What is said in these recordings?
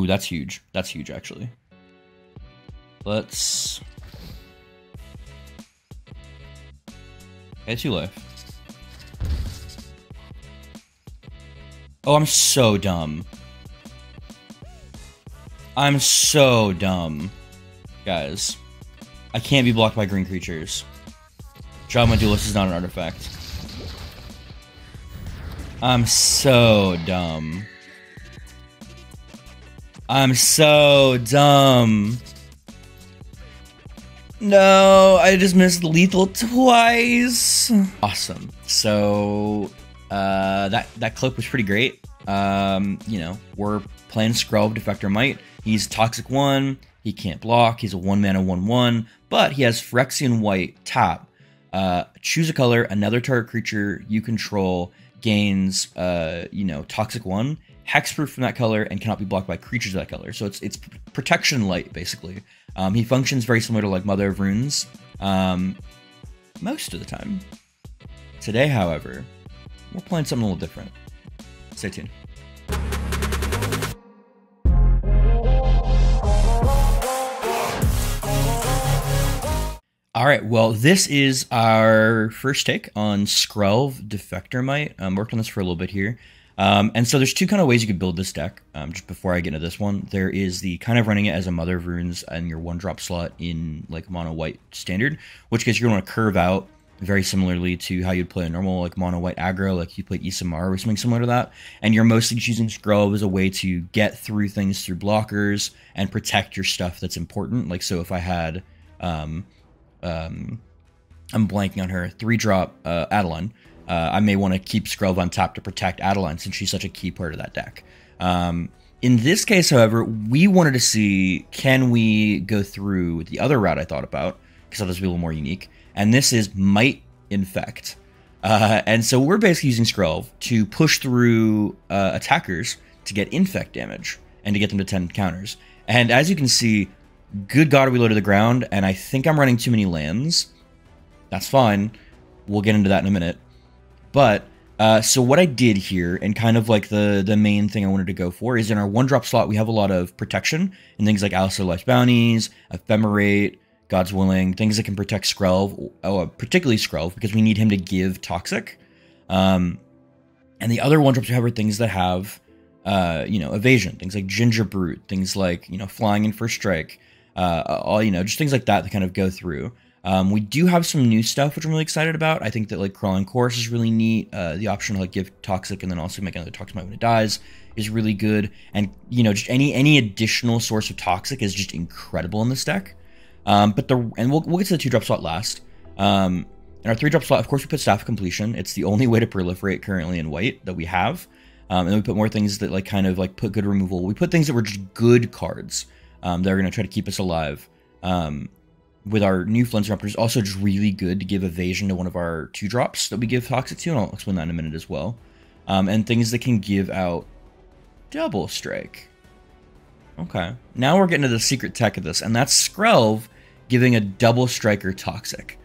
Ooh, that's huge. That's huge, actually. Let's... Okay, 2 life. Oh, I'm so dumb. I'm so dumb. Guys. I can't be blocked by green creatures. Drama Duelist is not an artifact. I'm so dumb. I'm so dumb. No, I just missed lethal twice. Awesome. So, that clip was pretty great. You know, we're playing Skrelv, Defector Mite. He's Toxic 1. He can't block. He's a 1-mana 1/1, but he has Phyrexian White tap. Choose a color, another target creature you control gains, you know, Toxic 1, hexproof from that color, and cannot be blocked by creatures of that color. So it's protection light, basically. He functions very similar to like Mother of Runes, most of the time. Today, however, we're playing something a little different. Stay tuned. All right, well, this is our first take on Skrelv Defector Mite. Worked on this for a little bit here. And so there's two kind of ways you could build this deck. Just before I get into this one, there is the kind of running it as a Mother of Runes and your 1-drop slot in like mono white standard, which case you're going to curve out very similarly to how you'd play a normal like mono white aggro, like you play Isamar or something similar to that. And you're mostly choosing Skrelv as a way to get through things through blockers and protect your stuff that's important. Like, so if I had, I'm blanking on her, 3-drop Adeline. I may want to keep Skrelv on top to protect Adeline since she's such a key part of that deck. In this case, however, we wanted to see, can we go through the other route I thought about, because I thought this would be a little more unique, and this is Mite Infect. And so we're basically using Skrelv to push through attackers to get Infect damage, and to get them to 10 counters. And as you can see, good God, we low to the ground, and I think I'm running too many lands. That's fine. We'll get into that in a minute. But, so what I did here, and kind of like the main thing I wanted to go for, is in our 1-drop slot, we have a lot of protection, and things like Alistair Life's Bounties, Ephemerate, God's Willing, things that can protect Skrelv, particularly Skrelv, because we need him to give Toxic. And the other 1-drops we have are things that have, you know, evasion, things like Ginger Brute, things like, you know, Flying in First Strike, all, you know, just things like that kind of go through. We do have some new stuff, which I'm really excited about. I think that, like, Crawling Course is really neat. The option to, like, give Toxic and then also make another Toxic Mite when it dies is really good. And, you know, just any additional source of Toxic is just incredible in this deck. And we'll get to the 2-drop slot last. In our 3-drop slot, of course, we put Staff of Completion. It's the only way to proliferate currently in white that we have. And then we put more things that, like, kind of, like, put good removal. We put things that were just good cards that are going to try to keep us alive. With our new Flint Disruptor, it's also just really good to give evasion to one of our 2-drops that we give Toxic to, and I'll explain that in a minute as well. And things that can give out Double Strike. Okay, now we're getting to the secret tech of this, and that's Skrelv giving a Double Striker Toxic.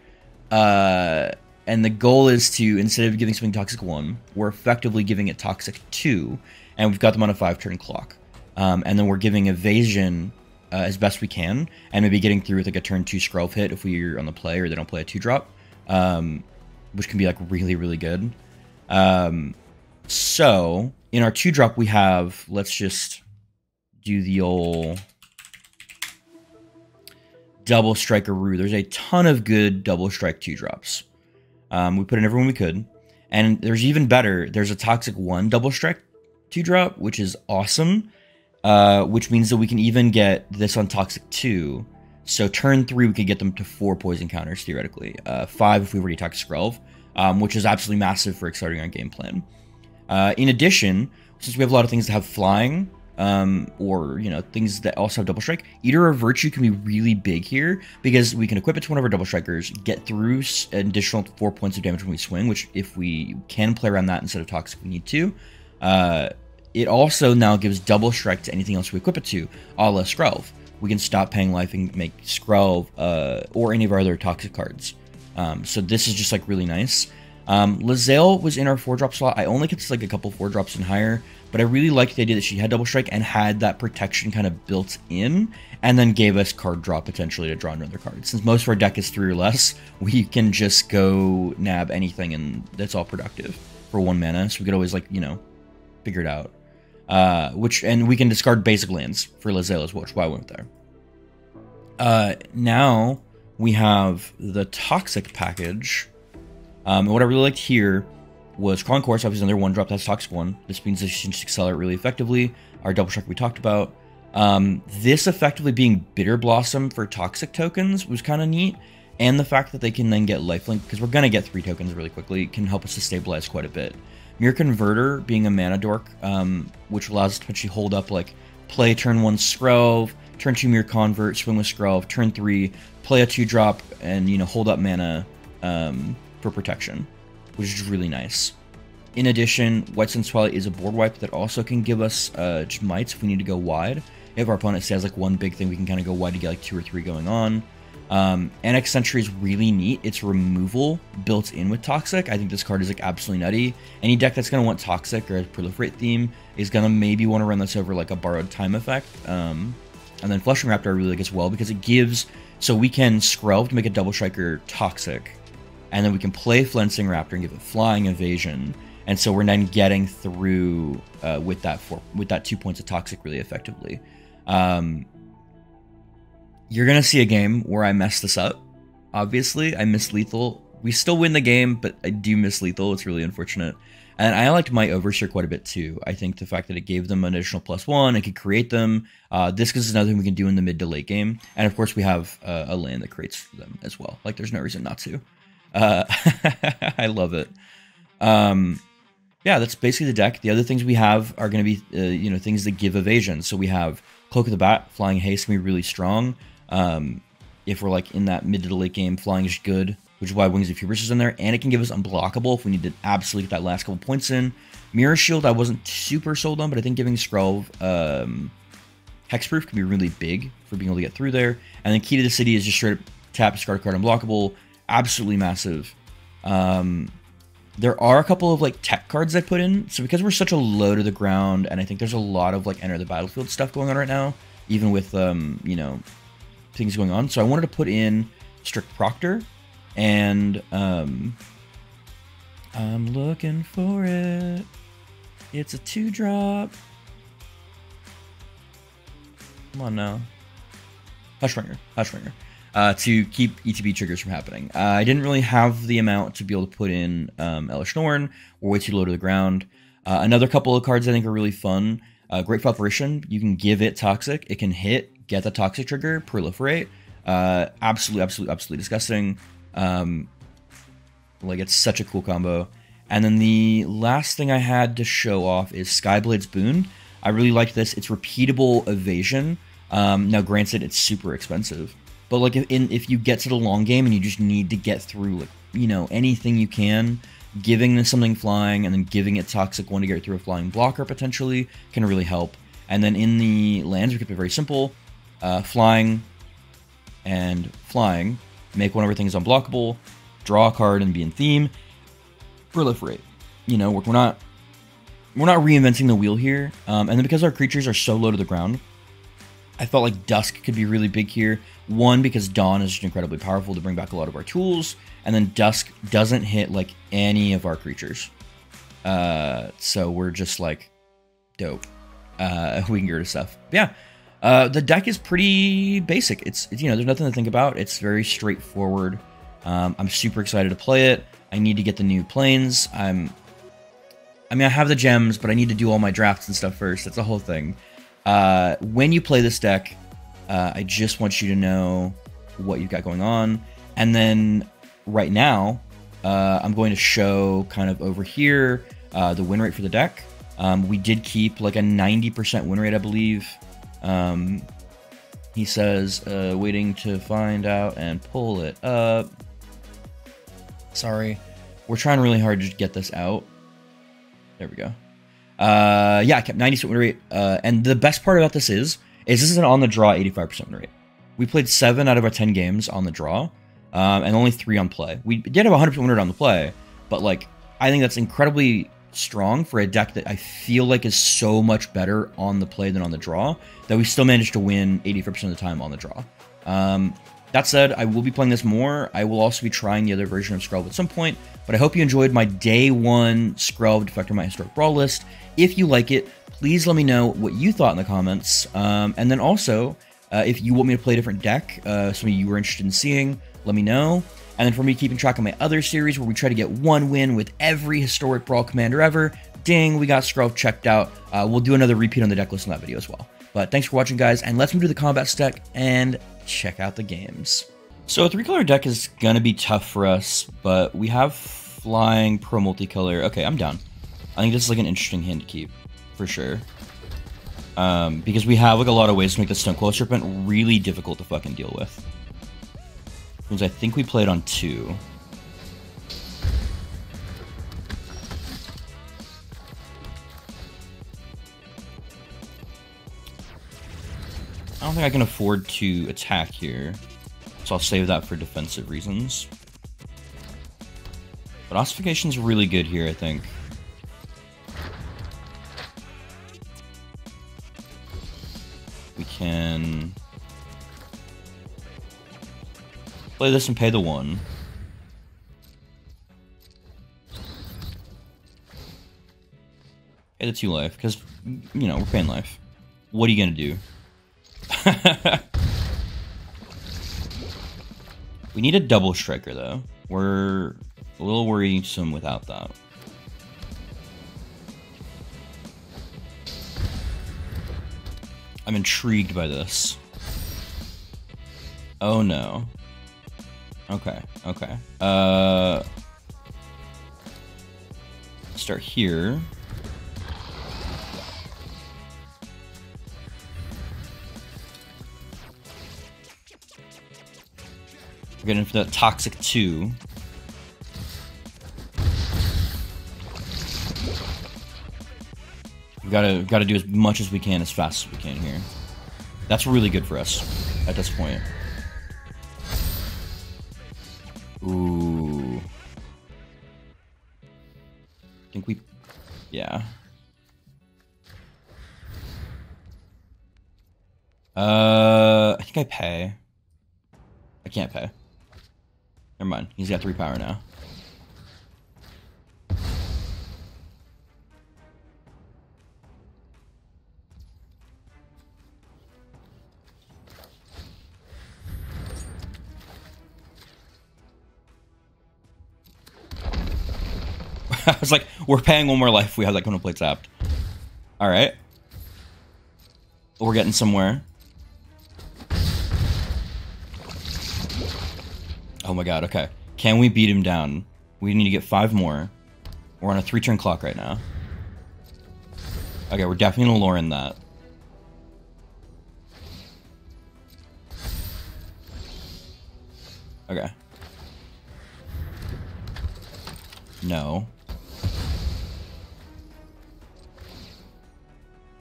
And the goal is to, instead of giving something Toxic 1, we're effectively giving it Toxic 2, and we've got them on a 5-turn clock. And then we're giving evasion as best we can, and maybe getting through with like a turn 2 Skrelv hit if we're on the play or they don't play a 2-drop, which can be like really, really good. So in our 2-drop we have, let's just do the old Double Strikeroo. There's a ton of good Double Strike 2-drops. We put in everyone we could, and there's even better. There's a Toxic 1 Double Strike 2-drop, which is awesome. Which means that we can even get this on Toxic 2. So turn 3, we could get them to 4 poison counters, theoretically. 5 if we already attack Skrelv, which is absolutely massive for accelerating our game plan. In addition, since we have a lot of things that have flying, or, you know, things that also have Double Strike, Eater of Virtue can be really big here, because we can equip it to one of our Double Strikers, get through an additional 4 points of damage when we swing, which if we can play around that instead of Toxic, we need to. It also now gives Double Strike to anything else we equip it to, a la Skrelv. We can stop paying life and make Skrelv or any of our other Toxic cards. So this is just like really nice. Lae'zel was in our 4-drop slot. I only kept like a couple 4-drops and higher, but I really liked the idea that she had double strike and had that protection kind of built in, and then gave us card draw potentially to draw another card. Since most of our deck is 3 or less, we can just go nab anything and that's all productive for 1 mana, so we could always, like, you know, figure it out. And we can discard basic lands for Lizelle as well, which is why I went there. Now we have the Toxic package. And what I really liked here was Crawling Course, obviously another 1-drop that's Toxic 1. This means that she can just accelerate really effectively. Our double strike we talked about. This effectively being Bitter Blossom for Toxic tokens was kind of neat. And the fact that they can then get lifelink, because we're going to get 3 tokens really quickly, can help us to stabilize quite a bit. Mirror Converter being a mana dork, which allows us to actually hold up, like, play turn 1 Skrelv, turn 2 Mirror Convert, swing with Skrelv, turn 3, play a 2-drop, and, you know, hold up mana for protection, which is really nice. In addition, White Sun's Twilight is a board wipe that also can give us just mites if we need to go wide. If our opponent says, like, one big thing, we can kind of go wide to get, like, 2 or 3 going on. Annex Sentry is really neat. It's removal built in with Toxic. I think this card is, like, absolutely nutty. Any deck that's going to want Toxic or a Proliferate theme is going to maybe want to run this over, like, a Borrowed Time effect. And then Flushing Raptor I really like as well, because it gives... So we can Skrelv to make a Double Striker Toxic, and then we can play Flensing Raptor and give it Flying Evasion, and so we're then getting through with that 2 points of Toxic really effectively. You're going to see a game where I mess this up. Obviously, I miss Lethal. We still win the game, but I do miss Lethal. It's really unfortunate. And I liked my Overseer quite a bit too. I think the fact that it gave them an additional +1, it could create them. This is another thing we can do in the mid to late game. And of course, we have a land that creates them as well. Like, there's no reason not to. I love it. Yeah, that's basically the deck. The other things we have are going to be, you know, things that give evasion. So we have Cloak of the Bat, Flying Haste can be really strong. If we're, like, in that mid to late game, Flying is good, which is why Wings of Hubris is in there, and it can give us Unblockable if we need to absolutely get that last couple points in. Mirror Shield I wasn't super sold on, but I think giving Skrelv Hexproof can be really big for being able to get through there. And then Key to the City is just straight up tap, discard a card, Unblockable. Absolutely massive. There are a couple of, like, tech cards I put in, so because we're such a low to the ground, and I think there's a lot of, like, enter the battlefield stuff going on right now, even with, you know, things going on, so I wanted to put in Strict Proctor, and I'm looking for it. It's a 2-drop. Come on now. Hushbringer. To keep ETB triggers from happening. I didn't really have the amount to be able to put in Elish Norn. We're way too low to the ground. Another couple of cards I think are really fun. Grateful Apparition. You can give it Toxic. It can hit, get the Toxic trigger, Proliferate. Absolutely disgusting. Like, it's such a cool combo. And then the last thing I had to show off is Skyblade's Boon. I really like this. It's repeatable evasion. Now, granted, it's super expensive. But, like, if you get to the long game and you just need to get through, like, you know, anything you can, giving this something flying and then giving it Toxic 1 to get through a flying blocker potentially can really help. And then in the lands, we keep it very simple. Flying and flying. Make one of our things unblockable. Draw a card and be in theme. Proliferate. You know, we're not reinventing the wheel here. And then because our creatures are so low to the ground, I felt like Dusk could be really big here. One, because Dawn is just incredibly powerful to bring back a lot of our tools. And then Dusk doesn't hit, like, any of our creatures. So we're just, like, dope. We can get rid of stuff. Yeah. The deck is pretty basic. It's, you know, there's nothing to think about. It's very straightforward. I'm super excited to play it. I need to get the new planes. I mean, I have the gems, but I need to do all my drafts and stuff first. That's the whole thing. When you play this deck, I just want you to know what you've got going on. And then right now, I'm going to show kind of over here the win rate for the deck. We did keep like a 90% win rate, I believe. He says, waiting to find out and pull it up. Sorry. We're trying really hard to get this out. There we go. Yeah, I kept 90% win rate. And the best part about this is this is an on the draw 85% win rate. We played 7 out of our 10 games on the draw, and only 3 on play. We did have 100% win rate on the play, but like I think that's incredibly strong for a deck that I feel like is so much better on the play than on the draw, that we still managed to win 85% of the time on the draw. That said, I will be playing this more. I will also be trying the other version of Skrelv at some point, but I hope you enjoyed my day one Skrelv Defector Mite Historic Brawl list. If you like it, please let me know what you thought in the comments. And then also, if you want me to play a different deck, something you were interested in seeing, let me know. And then for me keeping track of my other series where we try to get one win with every historic Brawl commander ever, ding, we got Skrelv checked out. We'll do another repeat on the deck list in that video as well. But thanks for watching, guys, and let's move to the combat stack and check out the games. So a 3-color deck is going to be tough for us, but we have flying pro multicolor. Okay, I'm down. I think this is like an interesting hand to keep, for sure. Because we have like a lot of ways to make the Stonecoil Serpent really difficult to fucking deal with. Means I think we played on 2. I don't think I can afford to attack here, so I'll save that for defensive reasons. But Ossification's really good here, I think. We can play this and pay the 1. Pay the 2 life, because, you know, we're paying life. What are you gonna do? We need a double striker, though. We're a little worrisome without that. I'm intrigued by this. Oh no. Okay, okay. Start here. We're getting for that toxic 2. We gotta do as much as we can as fast as we can here. That's really good for us at this point. Ooh. I think we... yeah. I think I pay. I can't pay. Never mind. He's got 3 power now. I was like, we're paying 1 more life if we have that kind of play tapped. Alright. We're getting somewhere. Oh my god, okay. Can we beat him down? We need to get 5 more. We're on a 3-turn clock right now. Okay, we're definitely gonna lure in that. Okay. No.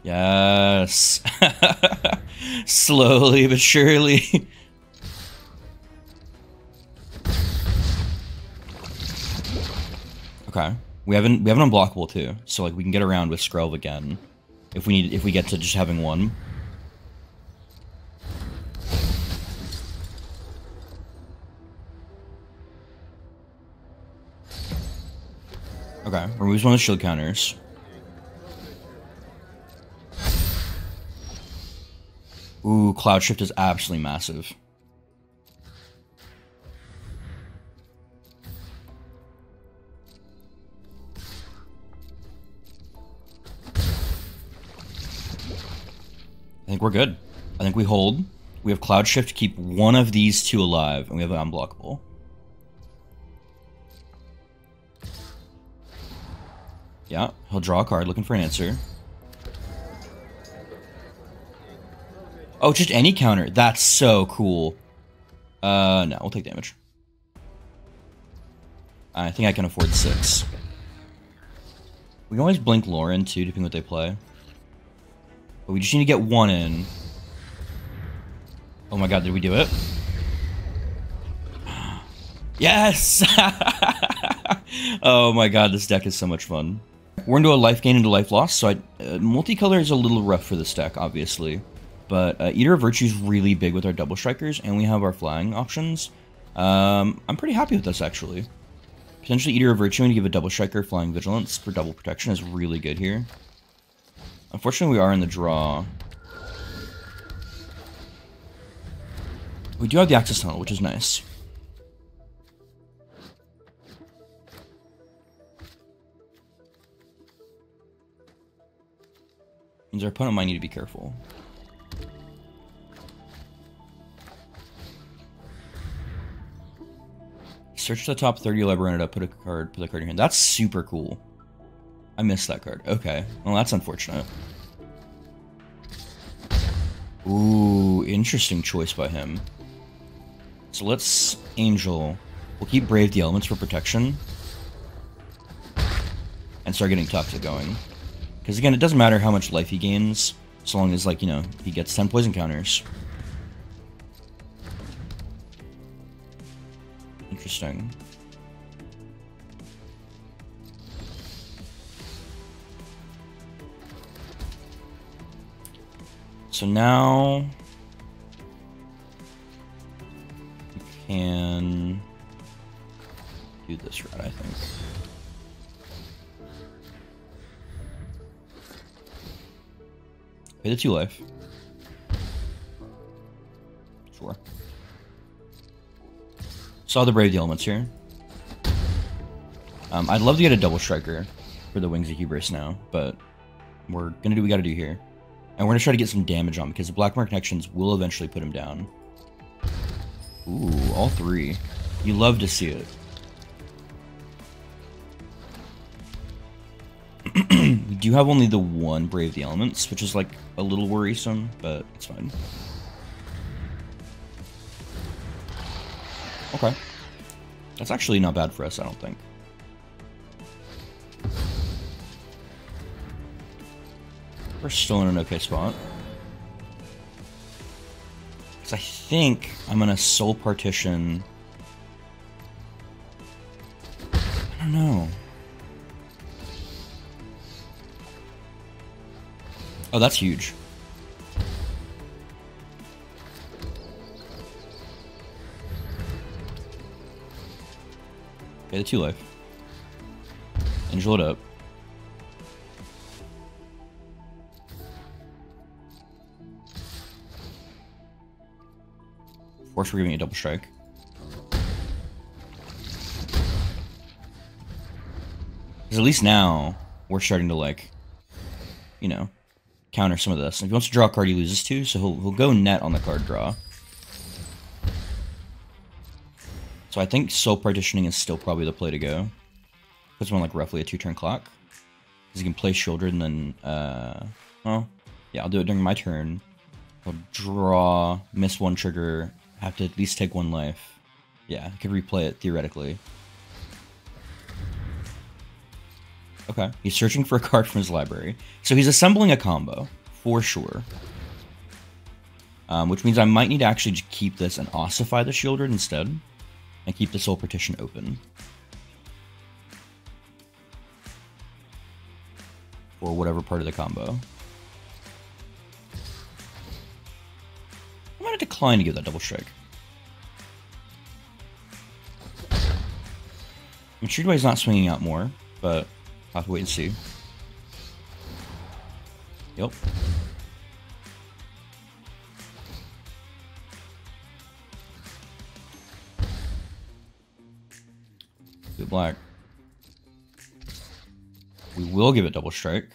Yes. Slowly but surely. Okay. We have an unblockable too, so like we can get around with Skrelv again if we get to just having 1. Okay, removes 1 of the shield counters. Ooh, Cloud Shift is absolutely massive. I think we're good. I think we hold. We have Cloud Shift to keep 1 of these 2 alive, and we have an unblockable. Yeah, he'll draw a card looking for an answer. Oh, just any counter. That's so cool. No, we'll take damage. I think I can afford 6. We can always blink Lauren too, depending on what they play. But we just need to get 1 in. Oh my god, did we do it? Yes! Oh my god, this deck is so much fun. We're into a life gain into life loss, so multicolor is a little rough for this deck, obviously. But Eater of Virtue is really big with our double strikers, and we have our flying options. I'm pretty happy with this, actually. Potentially Eater of Virtue and give a double striker flying vigilance for double protection is really good here. Unfortunately, we are in the draw. We do have the access tunnel, which is nice. Means our opponent might need to be careful. Search the top 30 Librarian, put the card in your hand. That's super cool. I missed that card. Okay. Well, that's unfortunate. Ooh, interesting choice by him. So let's Angel. We'll keep Brave the Elements for protection. And start getting Toxic going. Because again, it doesn't matter how much life he gains, so long as, like, you know, he gets 10 poison counters. Interesting. So now we can do this route, I think. Pay the 2 life. Sure. Saw the Brave the Elements here. I'd love to get a double striker for the Wings of Hubris now, but we're gonna do what we gotta do here. And we're gonna try to get some damage on because the Black Mark Connections will eventually put him down. Ooh, all 3. You love to see it. We do have only the 1 Brave the Elements, which is like a little worrisome, but it's fine. Okay. That's actually not bad for us, I don't think. We're still in an okay spot. Because I think I'm gonna Soul Partition. I don't know. Oh, that's huge. Okay, the 2 life. Angel it up. Force we're giving a double strike. Because at least now, we're starting to, like, you know, counter some of this. If he wants to draw a card, he loses 2, so he'll go net on the card draw. So I think Soul Partitioning is still probably the play to go. Puts him on, like, roughly a 2-turn clock. Because he can play Shieldred and then, well, yeah, I'll do it during my turn. I'll draw, miss 1 trigger, have to at least take 1 life. Yeah, I could replay it, theoretically. Okay, he's searching for a card from his library. So he's assembling a combo, for sure. Which means I might need to actually just keep this and ossify the Shieldred instead. And keep the Soul Partition open. For whatever part of the combo. I'm going to decline to give that double strike. I'm intrigued why he's not swinging out more, but I'll have to wait and see. Yep. Good black. We will give it double strike.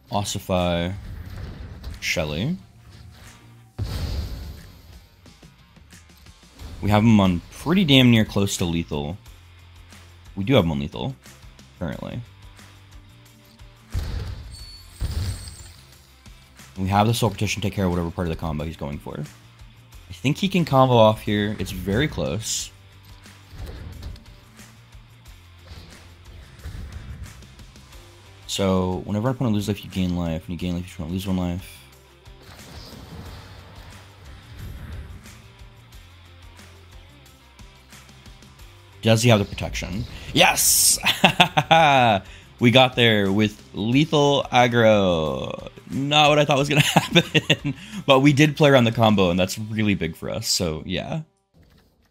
Ossify Shelly. We have him on pretty damn near close to lethal. We do have him on lethal, currently. We have the Soul Partition take care of whatever part of the combo he's going for. I think he can combo off here. It's very close. So, whenever our opponent loses life, you gain life. When you gain life, you lose 1 life. Does he have the protection? Yes! We got there with lethal aggro. Not what I thought was going to happen. But we did play around the combo, and that's really big for us. So, yeah.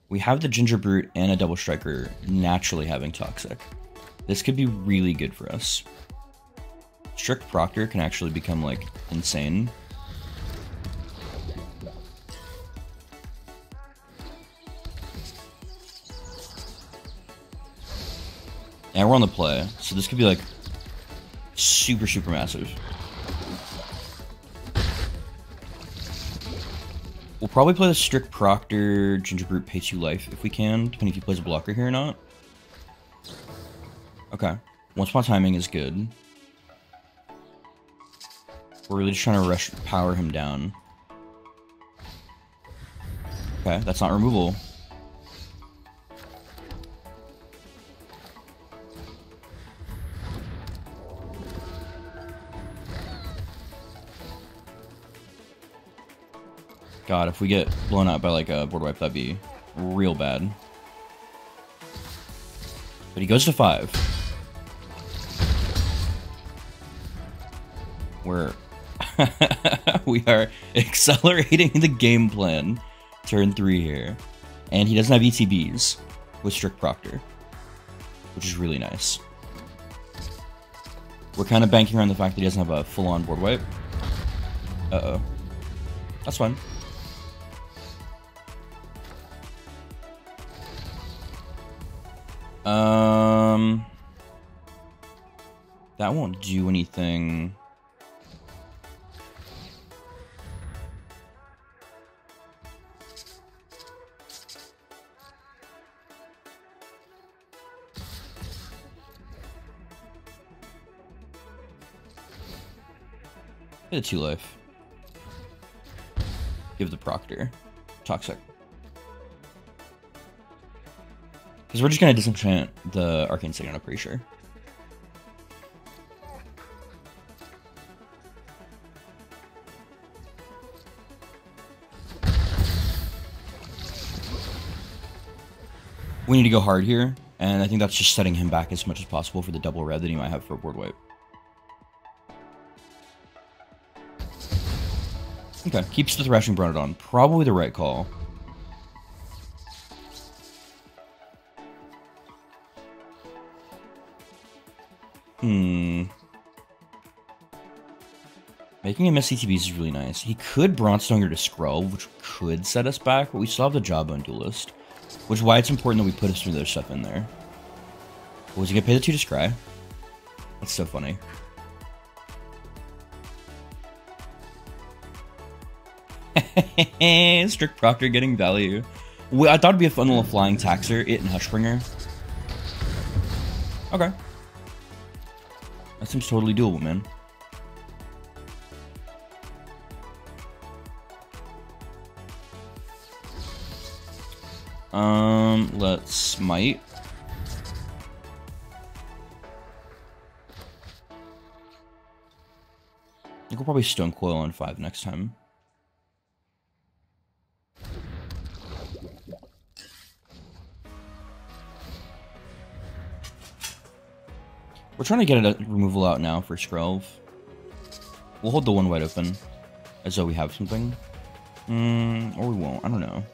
We have the Ginger Brute and a Double Striker naturally having Toxic. This could be really good for us. Strict Proctor can actually become, like, insane. And we're on the play, so this could be, like, super, super massive. We'll probably play the Strict Proctor, Ginger Brute, pay 2 life if we can, depending if he plays a blocker here or not. Okay. Once Upon Timing is good. We're really just trying to rush power him down. Okay, that's not removal. God, if we get blown out by like a board wipe, that'd be real bad. But he goes to 5. We are accelerating the game plan. Turn 3 here. And he doesn't have ETBs with Strict Proctor, which is really nice. We're kind of banking around the fact that he doesn't have a full-on board wipe. Uh-oh. That's fine. That won't do anything. Hit a 2 life. Give the Proctor. Toxic. Because we're just going to disenchant the Arcane Signet, I'm pretty sure. We need to go hard here, and I think that's just setting him back as much as possible for the double red that he might have for a board wipe. Okay, keeps the Thrashing Bronodon. Probably the right call. Making him miss CTBs is really nice. He could Bronzestoner to Skrelv, which could set us back, but we still have the Jawbone Duelist. Which is why it's important that we put some of their stuff in there. Was he gonna pay the 2 to Scry? That's so funny. Strict Proctor getting value. I thought it'd be a fun little flying taxer, it and Hushbringer. Okay. That seems totally doable, man. Let's smite. I think we'll probably Stone Coil on 5 next time. We're trying to get a removal out now for Skrelv. We'll hold the one wide open, as though we have something. Or we won't, I don't know.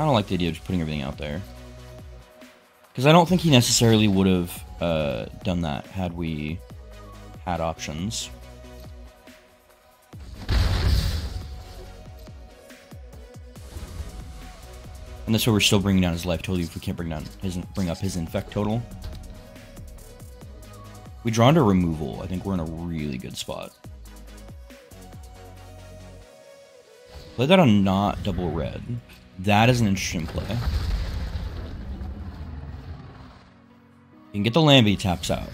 I don't like the idea of just putting everything out there. Because I don't think he necessarily would have done that had we had options. And that's why we're still bringing down his life total if we can't bring up his infect total. We draw into removal. I think we're in a really good spot. Play that on not double red. That is an interesting play. You can get the land, but he taps out.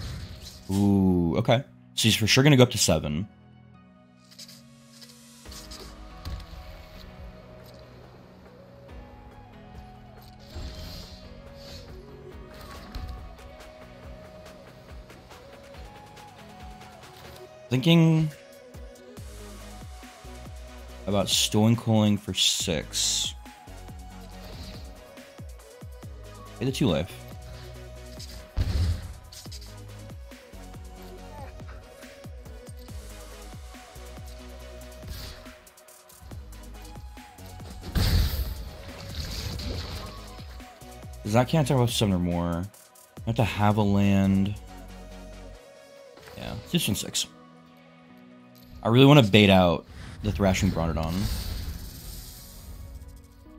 Ooh, okay. So he's for sure going to go up to 7. Thinking about Stone Coiling for 6. Get the 2 life. Because that can't talk about 7 or more. I have to have a land. Yeah, 6 and 6. I really want to bait out the Thrashing Bronodon. I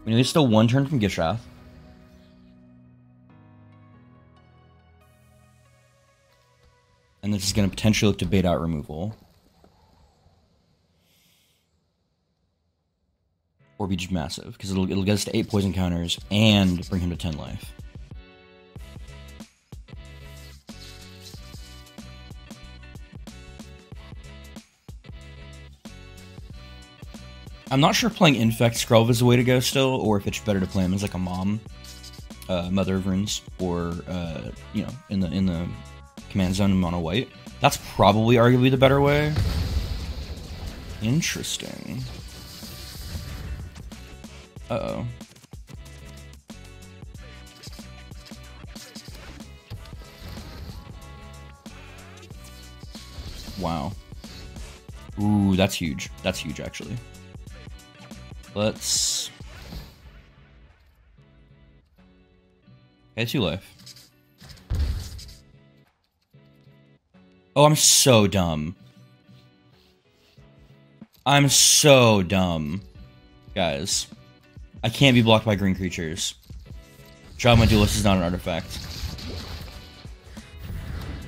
mean, there's still 1 turn from Gishrath. And this is going to potentially look to bait out removal. Or be just massive, because it'll get us to 8 poison counters and bring him to 10 life. I'm not sure if playing Infect Skrelv is the way to go still, or if it's better to play him as like a mom, Mother of Runes, or you know, in the command zone in mono white. That's probably arguably the better way. Interesting. Uh-oh. Wow. Ooh, that's huge. That's huge, actually. Let's... Okay, 2 life. Oh, I'm so dumb. I'm so dumb. Guys. I can't be blocked by green creatures. Shaman Duelist is not an artifact.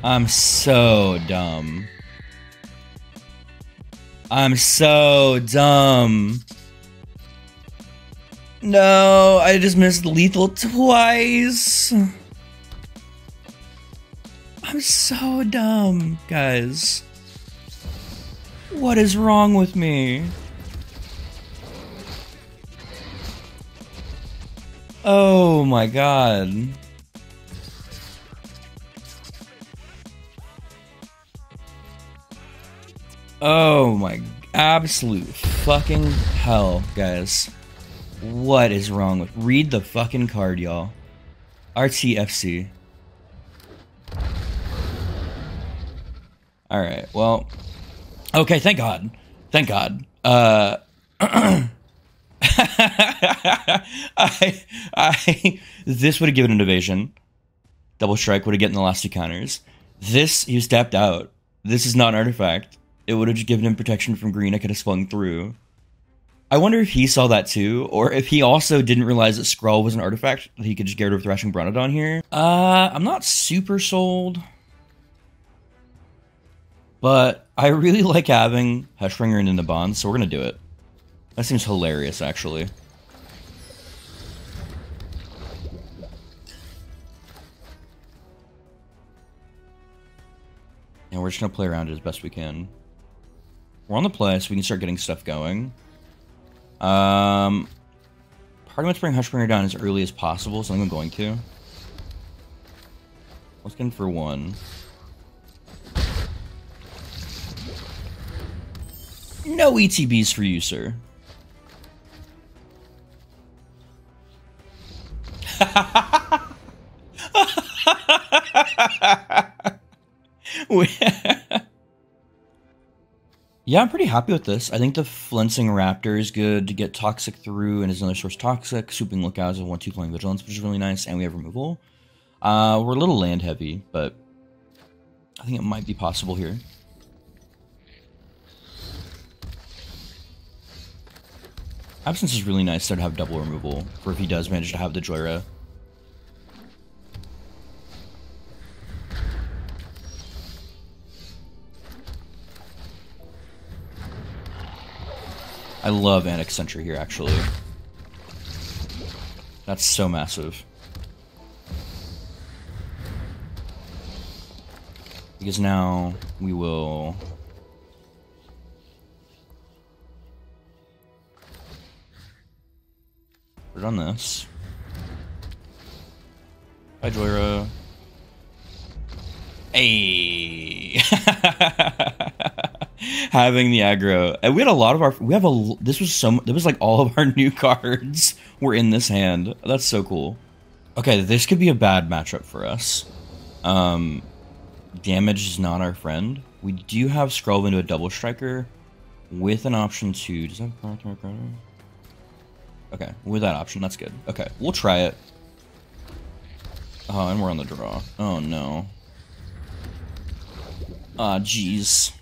I'm so dumb. I'm so dumb. No, I just missed lethal twice. I'm so dumb, guys. What is wrong with me? Oh my god. Oh my absolute fucking hell, guys. What is wrong with... Read the fucking card, y'all. RTFC. Alright, well... Okay, thank God. Thank God. This would have given an evasion. Double strike would have gotten the last 2 counters. This, he stepped out. This is not an artifact. It would have just given him protection from green. I could have swung through. I wonder if he saw that too, or if he also didn't realize that Skrelv was an artifact, that he could just get rid of Thrashing Bronodon here. I'm not super sold. But I really like having Hushbringer in the bond, so we're gonna do it. That seems hilarious, actually. And we're just gonna play around it as best we can. We're on the play, so we can start getting stuff going. Part of me to bring Hushbringer down as early as possible, so I think I'm going to. Let's get in for 1. No ETBs for you, sir. Yeah, I'm pretty happy with this. I think the Flensing Raptor is good to get Toxic through, and is another source Toxic. Swooping Lookouts of 1/2 playing Vigilance, which is really nice, and we have removal. We're a little land heavy, but I think it might be possible here. Absence is really nice to have double removal, for if he does manage to have the Joyra. I love Annex Sentry here, actually. That's so massive. Because now we will... put it on this. Bye, Joyra. Hey! Having the aggro. And we had a lot of our... This was like all of our new cards were in this hand. That's so cool. Okay, this could be a bad matchup for us. Damage is not our friend. We do have Skrelv into a double striker with an option to... Does that have Okay, with that option, that's good. Okay, we'll try it. Oh, and we're on the draw. Oh, no. Ah, jeez.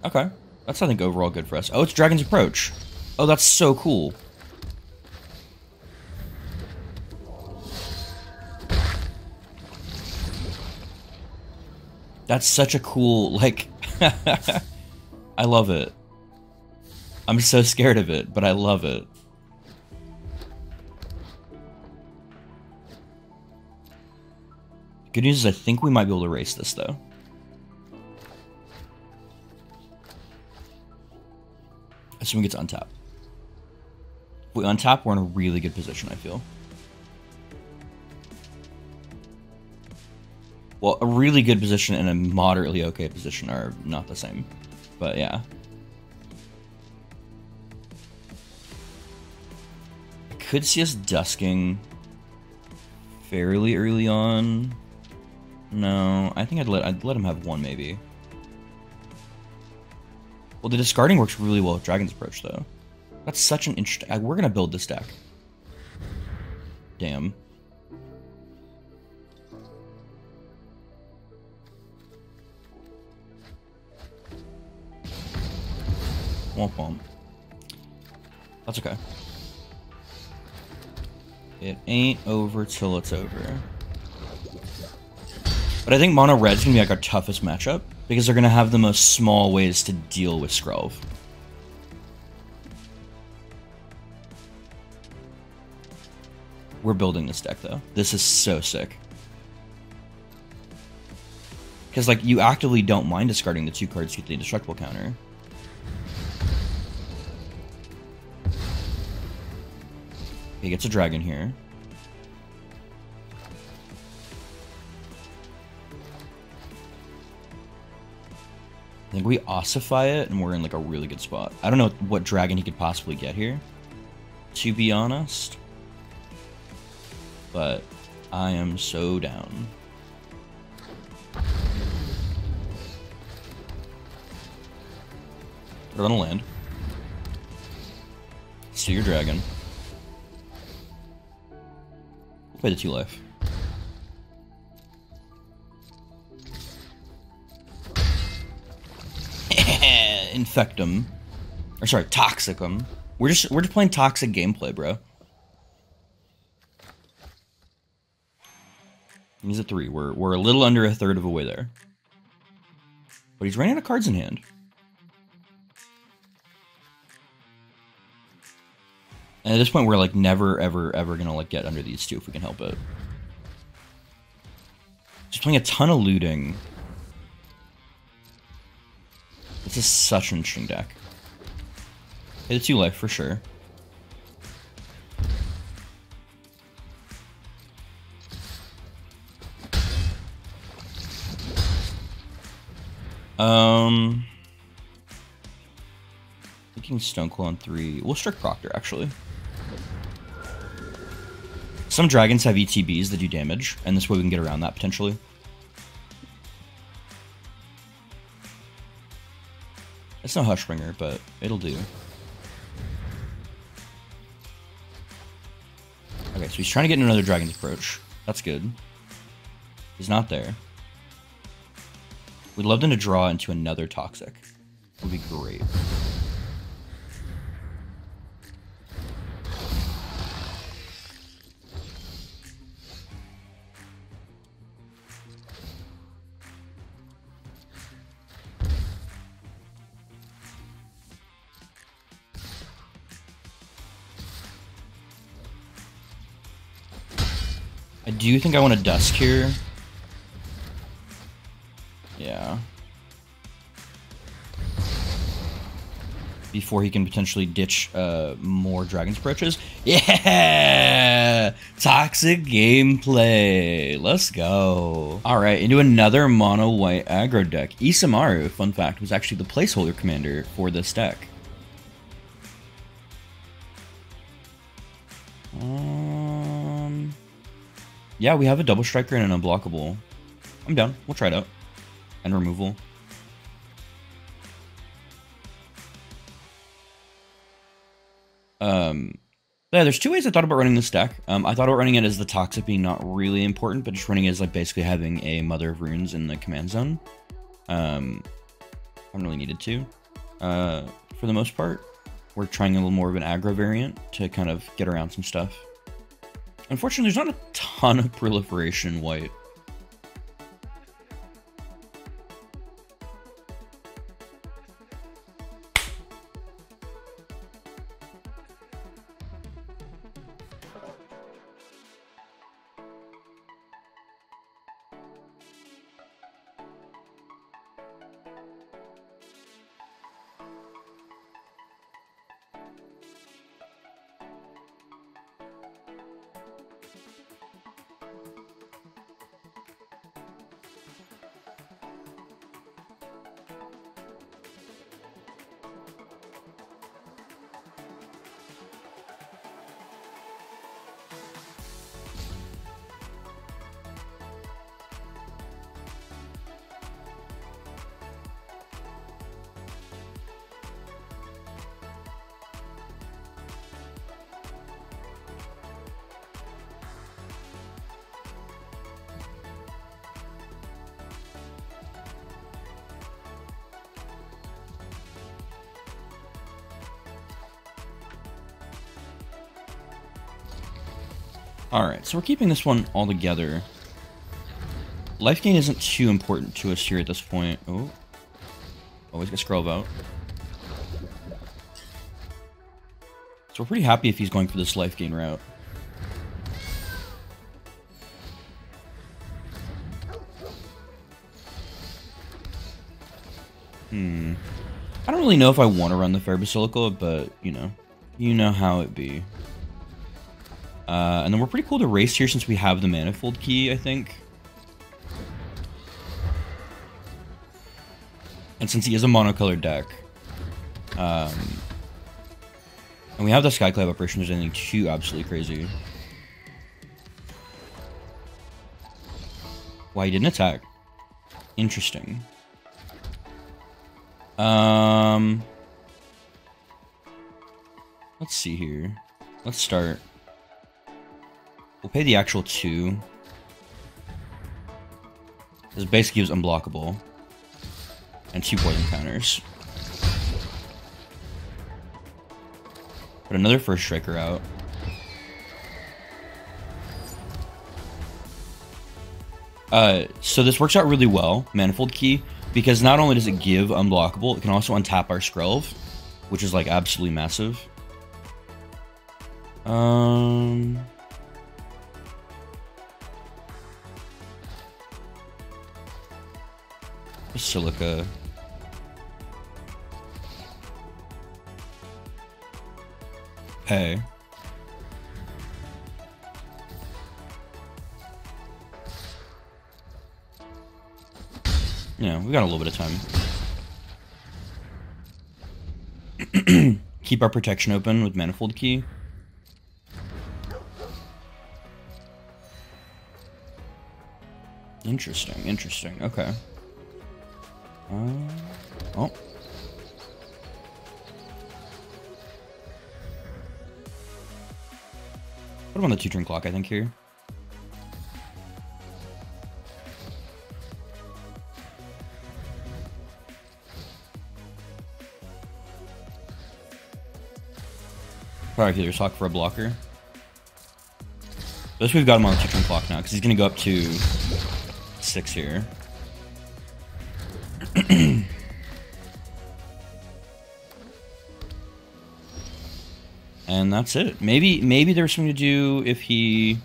Okay. That's, I think, overall good for us. Oh, it's Dragon's Approach. Oh, that's so cool. That's such a cool, like... I love it. I'm so scared of it, but I love it. Good news is I think we might be able to erase this, though. Assuming it's untap. If we untap, we're in a really good position, I feel. Well, a really good position and a moderately okay position are not the same. But yeah. I could see us dusking fairly early on. No, I think I'd let him have one, maybe. Well, the discarding works really well with Dragon's Approach, though. That's such an interesting... We're gonna build this deck. Damn. Womp womp. That's okay. It ain't over till it's over. But I think Mono Red's gonna be like our toughest matchup, because they're gonna have the most small ways to deal with Skrelv. We're building this deck, though. This is so sick. Because, like, you actively don't mind discarding the 2 cards to get the indestructible counter. He gets a dragon here. I think we ossify it, and we're in, like, a really good spot. I don't know what dragon he could possibly get here, to be honest. But I am so down. Put it on a land. Steal your dragon. We'll play the 2 life. Infectum. Or sorry, Toxicum. We're just playing toxic gameplay, bro. He's at 3. We're a little under a third of a way there. But he's running out of cards in hand. And at this point, we're like never, ever, ever gonna like get under these 2 if we can help it. Just playing a ton of looting. This is such an interesting deck. Hit a 2 life for sure. Thinking Stonecoil on 3. We'll strike Proctor, actually. Some dragons have ETBs that do damage, and this way we can get around that, potentially. It's no Hushbringer, but it'll do. Okay, so he's trying to get another Dragon's Approach. That's good. He's not there. We'd love them to draw into another Toxic. Would be great. I do think I want to Dusk here. Yeah. Before he can potentially ditch more Dragon's Approaches. Yeah! Toxic gameplay. Let's go. Alright, into another mono white aggro deck. Isamaru, fun fact, was actually the placeholder commander for this deck. Yeah, we have a double striker and an unblockable. I'm down. We'll try it out. And removal. Yeah, there's two ways I thought about running this deck. I thought about running it as the Toxic being not really important, but just running it as like basically having a Mother of Runes in the command zone. Haven't really needed to. For the most part, we're trying a little more of an aggro variant to kind of get around some stuff. Unfortunately, there's not a ton of proliferation in white. Alright, so we're keeping this one all together. Life gain isn't too important to us here at this point. Oh. Always get Skrelv out. So we're pretty happy if he's going for this life gain route. I don't really know if I want to run the Fair Basilica, but, you know how it be. And then we're pretty cool to race here since we have the Manifold Key, I think. And since he is a monocolored deck. And we have the Skyclave operation, there's anything too absolutely crazy. Why he didn't attack. Interesting. Let's see here. Let's start. We'll pay the actual 2. This basically was unblockable. And 2 poison counters. Put another first striker out. So this works out really well, Manifold Key, because not only does it give unblockable, it can also untap our Skrelv, which is like absolutely massive. Basilica. Hey. Yeah, we got a little bit of time. Keep our protection open with Manifold Key. Interesting, interesting. Okay. Oh. Put him on the 2-turn clock, I think, here. Probably could talk for a blocker. But we've got him on the 2-turn clock now, because he's going to go up to 6 here. And that's it. Maybe there's something to do if he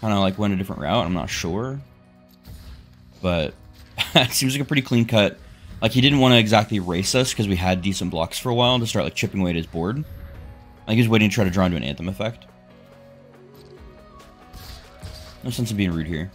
kind of like went a different route. I'm not sure. But it seems like a pretty clean cut. Like he didn't want to exactly race us because we had decent blocks for a while to start like chipping away at his board. Like he was waiting to try to draw into an Anthem effect. No sense in being rude here.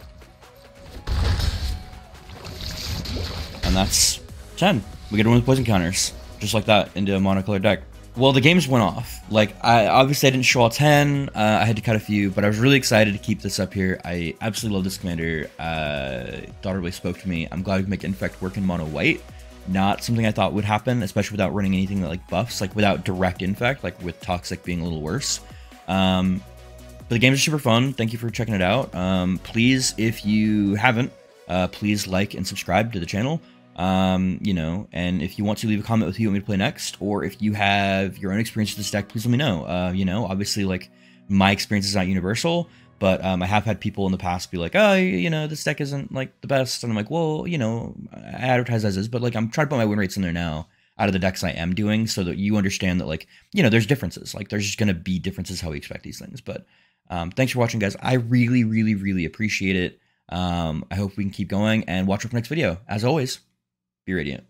And that's 10. We get one with poison counters. Just like that into a monocolored deck. Well, the games went off. Like, I didn't show all 10. I had to cut a few, but I was really excited to keep this up here. I absolutely love this commander. Thought it really spoke to me. I'm glad we can make Infect work in mono white. Not something I thought would happen, especially without running anything that like buffs, like without direct Infect, like with Toxic being a little worse. But the games are super fun. Thank you for checking it out. Please, if you haven't, please like and subscribe to the channel. You know, and if you want to leave a comment with who you want me to play next, or if you have your own experience with this deck, please let me know. You know, obviously, like, my experience is not universal, but I have had people in the past be like, oh, you know, this deck isn't, like, the best, and I'm like, well, you know, I advertise as is, but, like, I'm trying to put my win rates in there now out of the decks I am doing, so that you understand that, like, you know, there's differences. Like, there's just going to be differences how we expect these things, but thanks for watching, guys. I really, really, really appreciate it. I hope we can keep going, and watch for the next video. As always, be radiant.